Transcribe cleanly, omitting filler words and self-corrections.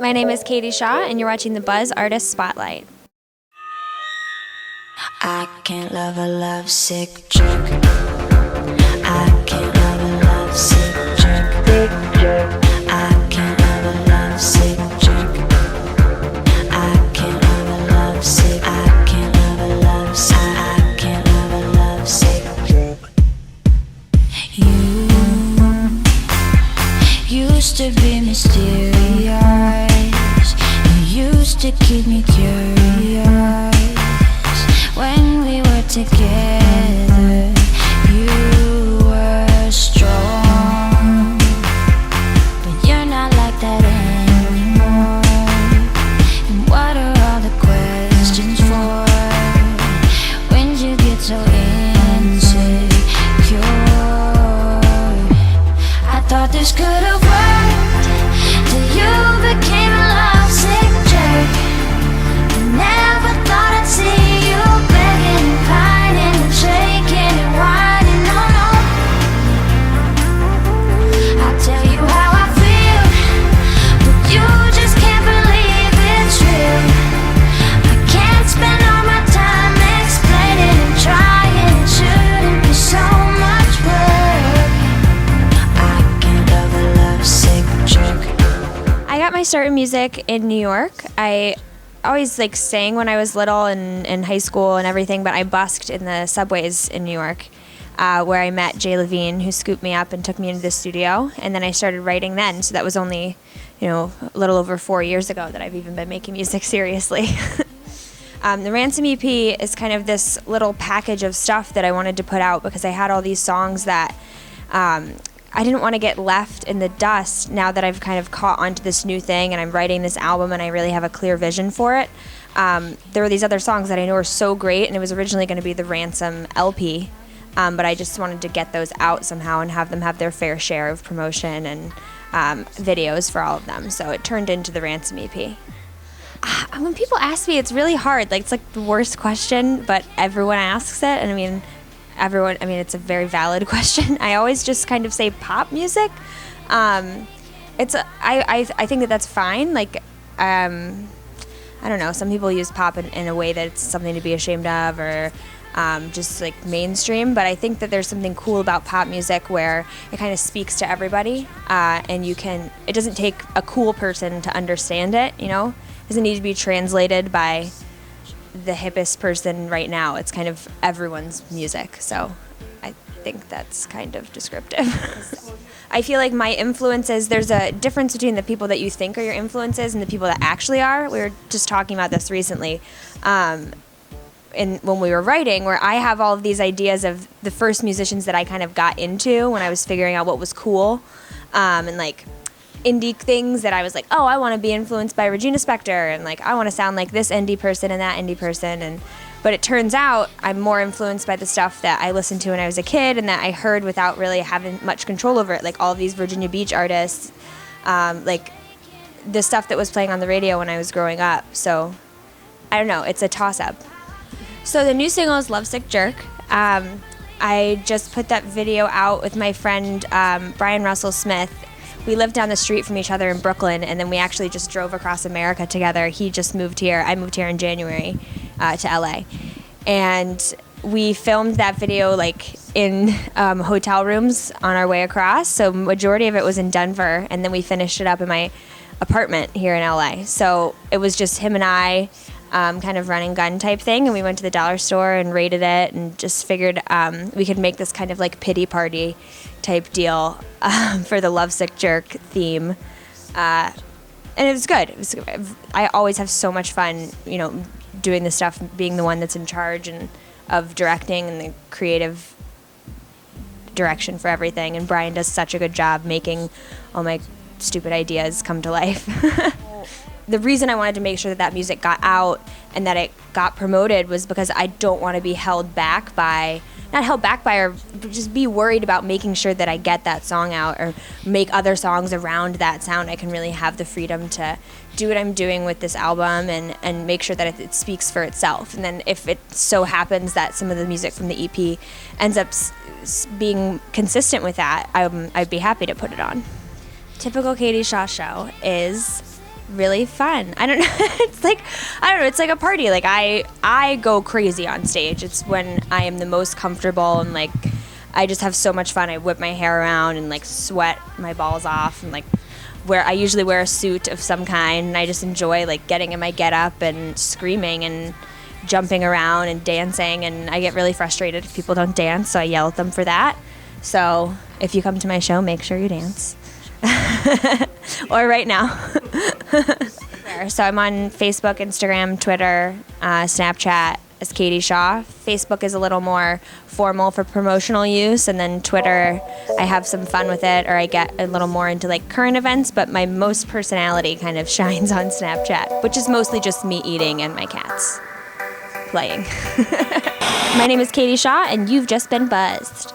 my name is Catey Shaw, and you're watching the Buzz Artist Spotlight. I can't love a lovesick jerk. I can't love a lovesick jerk. Big jerk. I can't love a lovesick jerk. I can't love a lovesick. I can't love a lovesick. I can't love a lovesick jerk. You used to be mysterious. You used to keep me curious. When we were together, you were strong, but you're not like that anymore. And what are all the questions for? When'd you get so insecure? I thought this could have worked till you became a lovesick jerk. I never thought I'd see you begging, pining, and shaking and whining, no, no. I'll tell you how I feel, but you just can't believe it's real. I can't spend all my time explaining and trying. It shouldn't be so much work. I can't love a lovesick jerk. I got my start in music in New York. I always sang when I was little and in high school and everything, but I busked in the subways in New York, where I met Jay Levine, who scooped me up and took me into the studio, and then I started writing then. So that was only, a little over 4 years ago that I've even been making music seriously. The Ransom EP is kind of this little package of stuff that I wanted to put out because I had all these songs that I didn't want to get left in the dust now that I've kind of caught onto this new thing and I'm writing this album and I really have a clear vision for it. There were these other songs that I know are so great, and it was originally going to be the Ransom LP, but I just wanted to get those out somehow and have them have their fair share of promotion and videos for all of them. So it turned into the Ransom EP. When people ask me, it's really hard. It's like the worst question, but everyone asks it, and it's a very valid question. I always just kind of say pop music. I think that that's fine. I don't know. Some people use pop in a way that it's something to be ashamed of, or just mainstream. But I think that there's something cool about pop music where it kind of speaks to everybody, and it doesn't take a cool person to understand it. It doesn't need to be translated by the hippest person right now. It's kind of everyone's music, so I think that's kind of descriptive. I feel like my influences, there's a difference between the people that you think are your influences and the people that actually are. We were just talking about this recently when we were writing, where I have all of these ideas of the first musicians that I kind of got into when I was figuring out what was cool, and indie things that I was like, oh, I want to be influenced by Regina Spektor, and I want to sound like this indie person and that indie person, but it turns out I'm more influenced by the stuff that I listened to when I was a kid and that I heard without really having much control over it, all of these Virginia Beach artists, the stuff that was playing on the radio when I was growing up. So I don't know, it's a toss-up. So the new single is Lovesick Jerk. I just put that video out with my friend Brian Russell Smith. We lived down the street from each other in Brooklyn, and then we actually just drove across America together. He just moved here. I moved here in January to LA. And we filmed that video in hotel rooms on our way across. So majority of it was in Denver, and then we finished it up in my apartment here in LA. So it was just him and I, kind of run and gun type thing, and we went to the dollar store and rated it and just figured we could make this kind of pity party type deal for the Lovesick Jerk theme, and it was good. I always have so much fun, doing this stuff, being the one that's in charge and of directing and the creative direction for everything. And Brian does such a good job making all my stupid ideas come to life. The reason I wanted to make sure that music got out and that it got promoted was because I don't want to be held back by, not held back by, or just be worried about making sure that I get that song out or make other songs around that sound. I can really have the freedom to do what I'm doing with this album and make sure that it speaks for itself. And then if it so happens that some of the music from the EP ends up being consistent with that, I'd be happy to put it on. Typical Catey Shaw show is really fun. I don't know. It's like, I don't know. It's like a party. Like I go crazy on stage. It's when I am the most comfortable and like I just have so much fun. I whip my hair around and like sweat my balls off and like I usually wear a suit of some kind and I just enjoy like getting in my get up and screaming and jumping around and dancing, and I get really frustrated if people don't dance, so I yell at them for that. So if you come to my show, make sure you dance. Or right now. So I'm on Facebook, Instagram, Twitter, Snapchat as Catey Shaw. Facebook is a little more formal for promotional use, and then Twitter, I have some fun with it, or I get a little more into like current events, but my most personality kind of shines on Snapchat, which is mostly just me eating and my cats playing. My name is Catey Shaw, and you've just been buzzed.